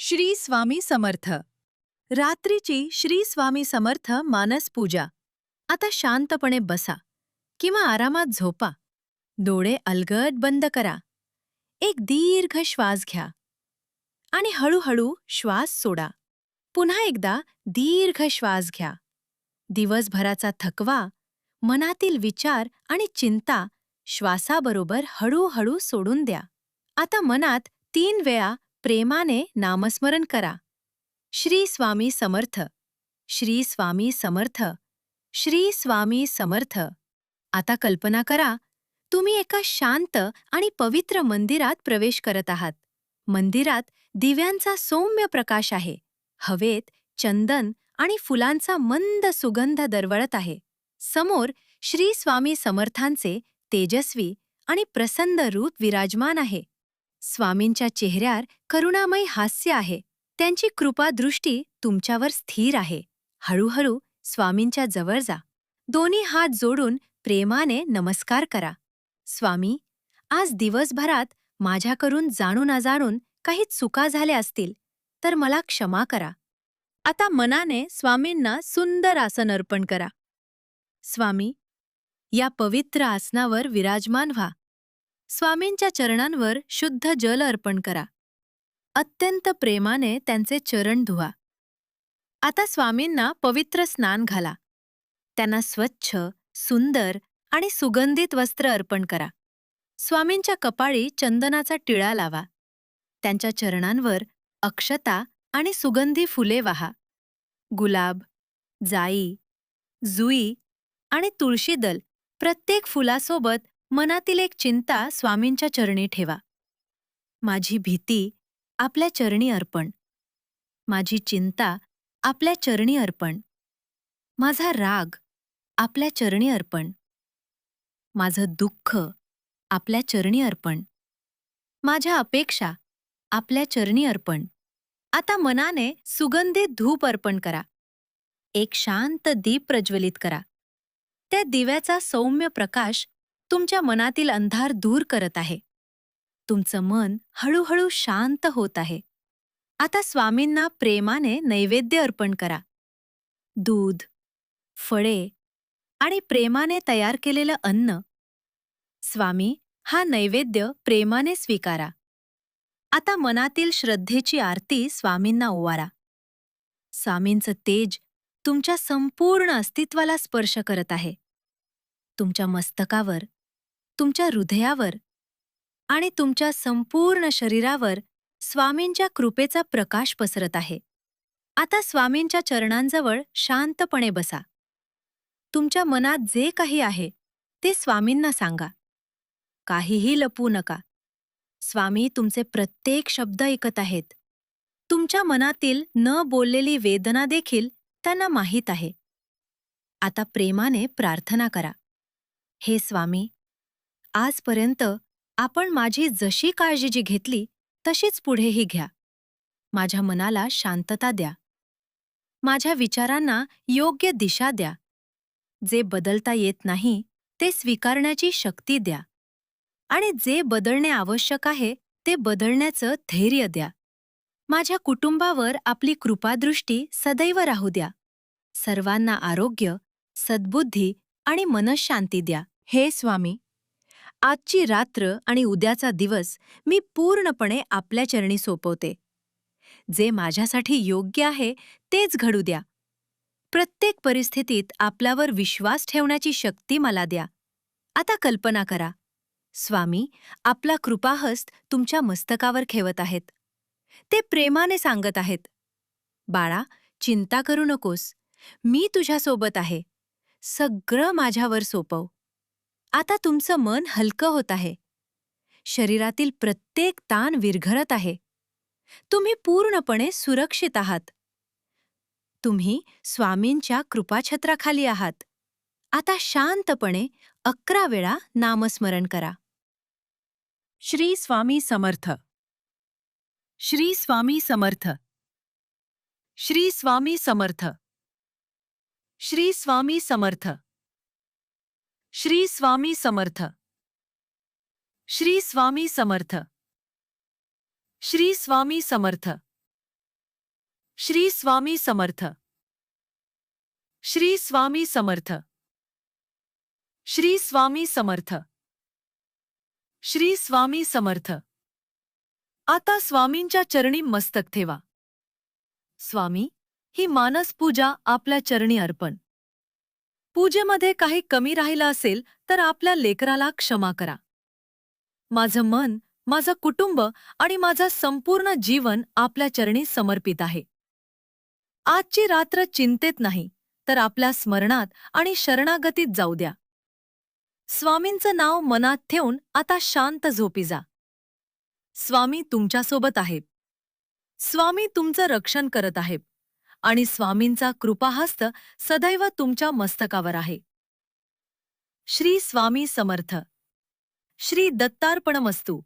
श्री स्वामी समर्थ. रात्रीची श्री स्वामी समर्थ मानस पूजा. आता शांतपणे बसा किंवा आरामात झोपा. डोळे अलगद बंद करा. एक दीर्घ श्वास घ्या आणि हळूहळू श्वास सोडा. पुन्हा एकदा दीर्घ श्वास घ्या. दिवसभराचा थकवा, मनातील विचार आणि चिंता श्वासाबरोबर हळूहळू सोडून द्या. आता मनात 3 वेळा प्रेमाने नामस्मरण करा. श्री स्वामी समर्थ, श्री स्वामी समर्थ, श्री स्वामी समर्थ. आता कल्पना करा, तुम्ही एका शांत आणि पवित्र मंदिरात प्रवेश करत आहात. मंदिरात दिव्यांचा सौम्य प्रकाश आहे. हवेत चंदन आणि फुलांचा मंद सुगंध दरवळत आहे. समोर श्री स्वामी समर्थांचे तेजस्वी आणि प्रसन्न रूप विराजमान आहे. स्वामींच्या चेहऱ्यावर करुणामय हास्य आहे. त्यांची कृपादृष्टी तुमच्यावर स्थिर आहे. हळूहळू स्वामींच्या जवळ जा. दोन्ही हात जोडून प्रेमाने नमस्कार करा. स्वामी, आज दिवसभरात माझ्याकडून जाणून अजाणून काही चुका झाल्या असतील तर मला क्षमा करा. आता मनाने स्वामींना सुंदर आसन अर्पण करा. स्वामी, या पवित्र आसनावर विराजमान व्हा. स्वामींच्या चरणांवर शुद्ध जल अर्पण करा. अत्यंत प्रेमाने त्यांचे चरण धुवा. आता स्वामींना पवित्र स्नान घाला. त्यांना स्वच्छ, सुंदर आणि सुगंधित वस्त्र अर्पण करा. स्वामींच्या कपाळी चंदनाचा टिळा लावा. त्यांच्या चरणांवर अक्षता आणि सुगंधी फुले वाहा. गुलाब, जाई, जुई आणि तुळशीदल प्रत्येक फुलासोबत मनातील एक चिंता स्वामींच्या चरणी ठेवा. माझी भीती आपल्या चरणी अर्पण. माझी चिंता आपल्या चरणी अर्पण. माझा राग आपल्या चरणी अर्पण. माझं दुःख आपल्या चरणी अर्पण. माझ्या अपेक्षा आपल्या चरणी अर्पण. आता मनाने सुगंधित धूप अर्पण करा. एक शांत दीप प्रज्वलित करा. त्या दिव्याचा सौम्य प्रकाश तुमच्या मनातील अंधार दूर करत आहे. तुमचं मन हळूहळू शांत होत आहे. आता स्वामींना प्रेमाने नैवेद्य अर्पण करा. दूध, फळे आणि प्रेमाने तयार केलेलं अन्न. स्वामी, हा नैवेद्य प्रेमाने स्वीकारा. आता मनातील श्रद्धेची आरती स्वामींना ओवारा. स्वामींचं तेज तुमच्या संपूर्ण अस्तित्वाला स्पर्श करत आहे. तुमच्या मस्तकावर, तुमच्या हृदयावर आणि तुमच्या संपूर्ण शरीरावर स्वामींच्या कृपेचा प्रकाश पसरत आहे. आता स्वामींच्या चरणांजवळ शांतपणे बसा. तुमच्या मनात जे काही आहे ते स्वामींना सांगा. काहीही लपवू नका. स्वामी तुमचे प्रत्येक शब्द ऐकत आहेत. तुमच्या मनातील न बोललेली वेदना देखील त्यांना माहीत आहे. आता प्रेमाने प्रार्थना करा. हे स्वामी, आजपर्यंत आपण माझी जशी काळजी घेतली तशीच पुढेही घ्या. माझ्या मनाला शांतता द्या. माझ्या विचारांना योग्य दिशा द्या. जे बदलता येत नाही ते स्वीकारण्याची शक्ती द्या. आणि जे बदलणे आवश्यक आहे ते बदलण्याचं धैर्य द्या. माझ्या कुटुंबावर आपली कृपादृष्टी सदैव राहू द्या. सर्वांना आरोग्य, सद्बुद्धी आणि मनःशांती द्या. हे स्वामी, आजची रात्र आणि उद्याचा दिवस मी पूर्णपणे आपल्या चरणी सोपवते. जे माझ्यासाठी योग्य आहे तेच घडू द्या. प्रत्येक परिस्थितीत आपल्यावर विश्वास ठेवण्याची शक्ती मला द्या. आता कल्पना करा, स्वामी आपला कृपाहस्त तुमच्या मस्तकावर ठेवत आहेत. ते प्रेमाने सांगत आहेत, बाळा, चिंता करू नकोस. मी तुझ्यासोबत आहे. सगळं माझ्यावर सोपव. आता तुमचं मन हलकं होत आहे. शरीरातील प्रत्येक ताण विरघळत आहे. तुम्ही पूर्णपणे सुरक्षित आहात. तुम्ही स्वामींच्या कृपाछत्राखाली आहात. आता शांतपणे 11 वेळा नामस्मरण करा. श्री स्वामी समर्थ, श्री स्वामी समर्थ, श्री स्वामी समर्थ, श्री स्वामी समर्थ, श्री स्वामी समर्थ, श्री स्वामी समर्थ, श्री स्वामी समर्थ. श्री स्वामी समर्थ. श्री स्वामी समर्थ. श्री स्वामी समर्थ. श्री स्वामी समर्थ. आता स्वामींच्या चरणी मस्तक ठेवा. स्वामी, ही मानस पूजा आपल्या चरणी अर्पण. पूजेमध्ये काही कमी राहिलं असेल तर आपल्या लेकराला क्षमा करा. माझं मन, माझं कुटुंब आणि माझं संपूर्ण जीवन आपल्या चरणी समर्पित आहे. आजची रात्र चिंतेत नाही तर आपल्या स्मरणात आणि शरणागतीत जाऊ द्या. स्वामींचं नाव मनात ठेवून आता शांत झोपी जा. स्वामी तुमच्यासोबत आहेत. स्वामी तुमचं रक्षण करत आहेत आणि स्वामींचा कृपाहस्त सदैव तुमच्या मस्तकावर आहे. श्री स्वामी समर्थ. श्री दत्तार्पणमस्तु.